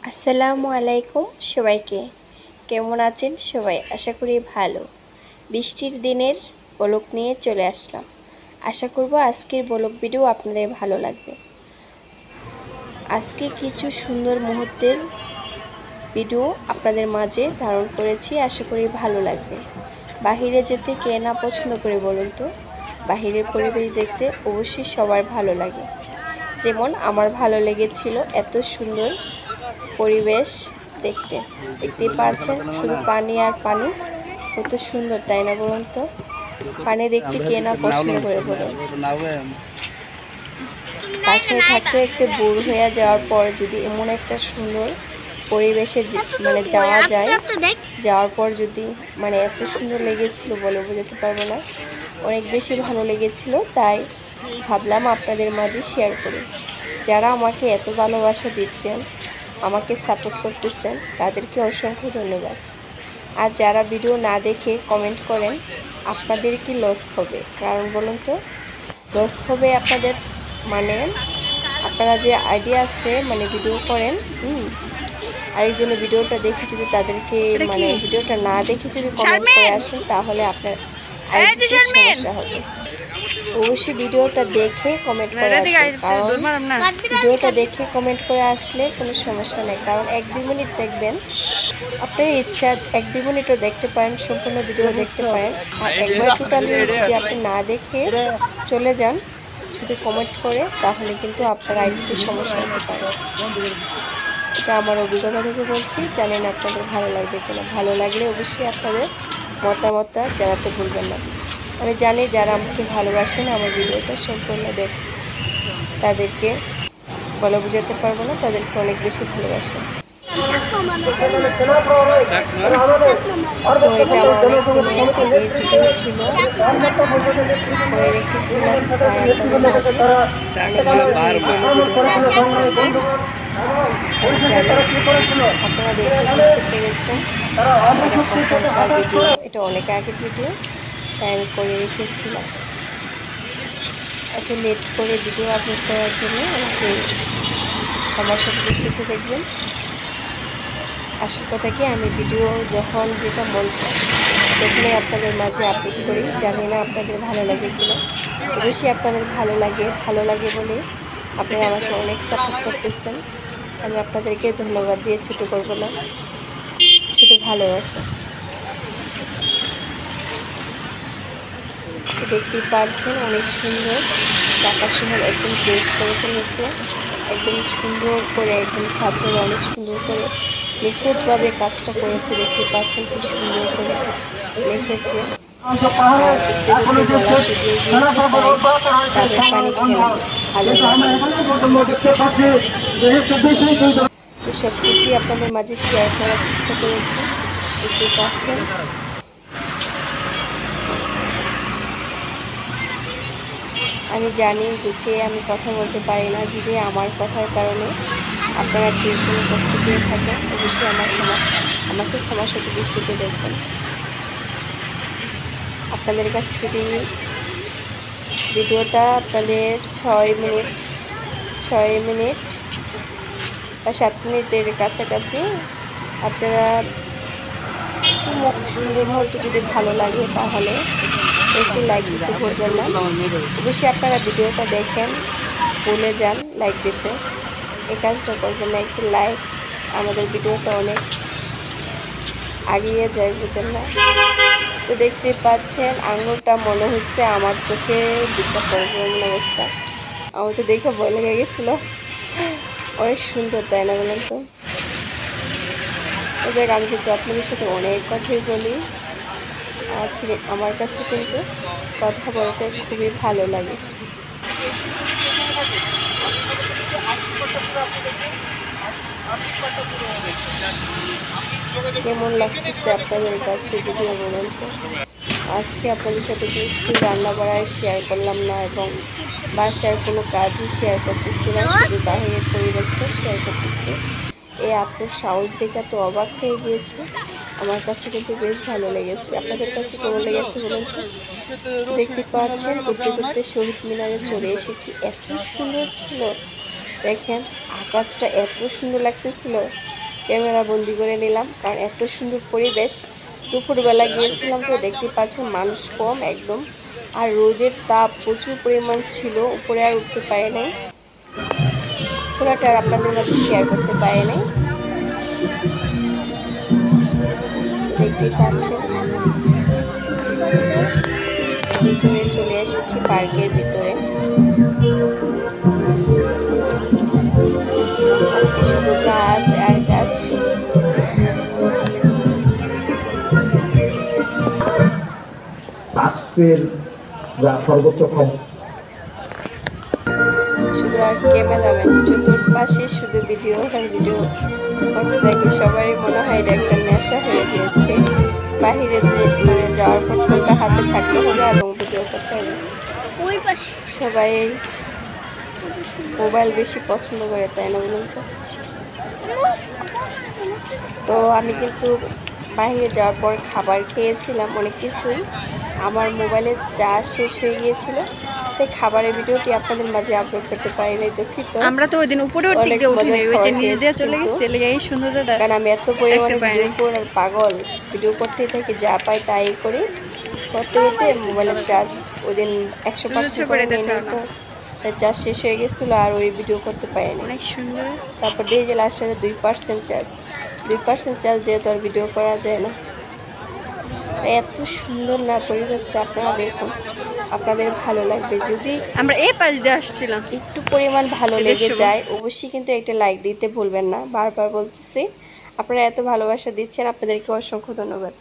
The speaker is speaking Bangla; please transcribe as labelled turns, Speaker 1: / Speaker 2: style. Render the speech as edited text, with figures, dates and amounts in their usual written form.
Speaker 1: আসসালামু আলাইকুম সবাইকে। কেমন আছেন সবাই? আশা করি ভালো। বৃষ্টির দিনের ব্লগ নিয়ে চলে আসলাম। আশা করব আজকের ব্লগ ভিডিও আপনাদের ভালো লাগবে। আজকে কিছু সুন্দর মুহূর্তের ভিডিও আপনাদের মাঝে ধারণ করেছি, আশা করি ভালো লাগবে। বাহিরে যেতে কে না পছন্দ করে বলুন তো? বাহিরের পরিবেশ দেখতে অবশ্যই সবার ভালো লাগে, যেমন আমার ভালো লেগেছিল এত সুন্দর পরিবেশ দেখতে পারছেন, শুধু পানি আর পানি, কত সুন্দর তাই না বলুন তো? পানি দেখতে কে না পছন্দ করে বলুন? বাসায় থাকতে একটু বোর হয়ে যাওয়ার পর যদি এমন একটা সুন্দর পরিবেশে যাওয়ার পর যদি এত সুন্দর লেগেছিল বলে বোঝাতে পারবো না, অনেক বেশি ভালো লেগেছিল। তাই ভাবলাম আপনাদের মাঝে শেয়ার করি। যারা আমাকে এত ভালোবাসা দিচ্ছেন, আমাকে সাপোর্ট করতেছেন, তাদেরকে অসংখ্য ধন্যবাদ। আর যারা ভিডিও না দেখে কমেন্ট করেন, আপনাদের কি লস হবে? কারণ বলুন তো, লস হবে আপনাদের, আপনারা যে আইডিয়া আছে ভিডিও করেন, আরেকজনের ভিডিওটা দেখে যদি তাদেরকে ভিডিওটা না দেখে যদি কমেন্ট করে আসেন, তাহলে আপনার আইডিতে সমস্যা হবে। অবশ্যই ভিডিওটা দেখে কমেন্ট করে আসবেন, কারণ ভিডিওটা দেখে কমেন্ট করে আসলে কোনো সমস্যা নেই। কারণ 1-2 মিনিট দেখবেন, আপনার ইচ্ছা 1-2 মিনিটও দেখতে পারেন, সম্পূর্ণ ভিডিও দেখতে পারেন। আর একবার টোটালি যদি আপনি না দেখে চলে যান শুধু কমেন্ট করে, তাহলে কিন্তু আপনার আইডিতে সমস্যা হতে পারে। এটা আমার অভিজ্ঞতা থেকে বলছি, জানি না আপনাদের ভালো লাগবে কিনা। ভালো লাগলে অবশ্যই আপনাদের মতামতটা জানাতে ভুলবেন না। আমি জানি যারা আমাকে ভালোবাসেন, আমার ভিডিওটা সম্পূর্ণ দেখেন, তাদেরকে বলে বোঝাতে পারবো না, তাদেরকে অনেক বেশি ভালোবাসে। তো এটা আমার অনেক আগের ভিডিও ছিল, করে রেখেছিলাম। আপনারা দেখে বুঝতে পেরেছেন ভিডিও, এটা অনেক আগের ভিডিও, তাই আমি করে রেখেছিলাম। এত লেট করে ভিডিও আপলোড করার জন্য আমাকে আমার সাথে দৃষ্টিতে দেখবেন। আসল কথা কি, আমি ভিডিও যখন যেটা মন চায় তখনই আপনাদের মাঝে আপলোড করি। জানি না আপনাদের ভালো লাগে কিনা, অবশ্যই আপনাদের ভালো লাগে বলে আপনারা আমাকে অনেক সাপোর্ট করতেছেন। আমি আপনাদেরকে ধন্যবাদ দিয়ে ছোটো করবো না, শুধু ভালোবাসা। দেখতেই পারছেন অনেক সুন্দর ঢাকা শহর একদম চেঞ্জ করে ফেলেছে, একদম সুন্দর করে, একদম ছাত্ররা অনেক সুন্দর করে নিখুঁতভাবে কাজটা করেছে। দেখতে পাচ্ছেন কি সুন্দর করে লিখেছে। গলা শুকিয়ে গিয়েছে, তাই তাদের পানি খেলাম ভালো লাগে। তো সব কিছুই আপনাদের মাঝে শেয়ার করার চেষ্টা করেছি। দেখতে পাচ্ছেন আমি জানি গুছিয়ে আমি কথা বলতে পারি না। যদি আমার কথার কারণে আপনারা কেউ কোনো কষ্ট পেয়ে থাকেন, অবশ্যই আমাকে ক্ষমা সুন্দর দৃষ্টিতে দেখবেন। আপনাদের কাছে যদি ভিডিওটা আপনাদের 6 মিনিট বা 7 মিনিটের কাছাকাছি, আপনারা সুন্দর মুহূর্তে যদি ভালো লাগে, তাহলে একটু লাইক দিতে ভুলবেন না। অবশ্যই আপনারা ভিডিওটা দেখেন, ভুলে যান লাইক দিতে, এই কাজটা করবেন না। একটু লাইক, আমাদের ভিডিওটা অনেক এগিয়ে যায়, বুঝেন না? তো দেখতে পাচ্ছেন আঙুলটা মনে হচ্ছে আমার চোখে দিকটা পড়বে এমন অবস্থা। আমার তো দেখে ভয় লেগে গেছিলো। অনেক সুন্দর তাই না বলেন তো? ওই জায়গায় আমি কিন্তু আপনাদের সাথে অনেক কথাই বলি, আমার কাছে কিন্তু কথা বলতে খুবই ভালো লাগে। কেমন লাগতেছে আপনাদের কাছে ভিডিও বলুন তো? আজকে আপনাদের সাথে কিছু রান্না বাড়ায় শেয়ার করলাম না, এবং বাসার কোনো কাজই শেয়ার করতেছি না, শুধু বাহিরের পরিবেশটা শেয়ার করতেছি। এই আপনার সাহস দেখে তো অবাক হয়ে গিয়েছে। আমার কাছে কিন্তু বেশ ভালো লেগেছে। আপনাদের কাছে কেমন লেগেছে বলুন তো? দেখতে পাচ্ছেন ঘুরতে ঘুরতে শহীদ মিনারে চলে এসেছি। এত সুন্দর ছিল, দেখেন আকাশটা এত সুন্দর লাগতেছিল, ক্যামেরা বন্দি করে নিলাম, কারণ এত সুন্দর পরিবেশ। দুপুরবেলা গিয়েছিলাম তো দেখতে পাচ্ছেন মানুষ কম একদম, আর রোদের তাপ প্রচুর পরিমাণ ছিল, উপরে আর উঠতে পারে নাই, পুরোটা আর আপনাদের মাঝে শেয়ার করতে পারে নাই। দেখতেই পাচ্ছেন ভিতরে চলে এসেছি, পার্কের ভিতরে। আজকে শুধু গাছ আর গাছ। সর্বোচ্চ শুধু আর ক্যামেরাম্যান চতুর্পাশে শুধু ভিডিও আর ভিডিও করতে থাকে। সবারই মনে হয় এটা একটা নেশা হয়ে গিয়েছে, বাহিরে যে মানে যাওয়ার পর ফোনটা হাতে থাকতে হবে এবং ভিডিও করতে হবে। সবাই মোবাইল বেশি পছন্দ করে, তাই না বলুন তো? তো আমি কিন্তু বাইরে যাওয়ার পর খাবার খেয়েছিলাম অনেক কিছুই, আমার মোবাইলের চার্জ শেষ হয়ে গিয়েছিল, তাই খাবারের ভিডিওটি আপনাদের মাঝে আপলোড করতে পারি নাই, দুঃখিত।
Speaker 2: আমরা তো ওই দিন উপরে উঠে চলে গেছি, এই সৌন্দর্যটা,
Speaker 1: কারণ আমি এত পরিমাণে ভিডিও করে আর পাগল, ভিডিও করতেই থাকি, যা পাই তাই করি। করতে করতে মোবাইলের চার্জ ওই দিন 100% করে নিয়ে নিই, তো চার্জ শেষ হয়ে গেছিলো আর ওই ভিডিও করতে পারিনি।
Speaker 2: অনেক সুন্দর।
Speaker 1: তারপর দিয়ে যে লাস্টে 2% চার্জ, 2% চার্জ দিয়ে তো আর ভিডিও করা যায় না। এত সুন্দর না পরিবেশটা, আপনারা দেখুন, আপনাদের ভালো লাগবে। যদি
Speaker 2: আমরা এই পাশ দিয়ে আসছিলাম,
Speaker 1: একটু পরিমাণ ভালো লেগে যায় অবশ্যই কিন্তু একটা লাইক দিতে ভুলবেন না, বারবার বলতেছি। আপনারা এত ভালোবাসা দিচ্ছেন, আপনাদেরকে অসংখ্য ধন্যবাদ।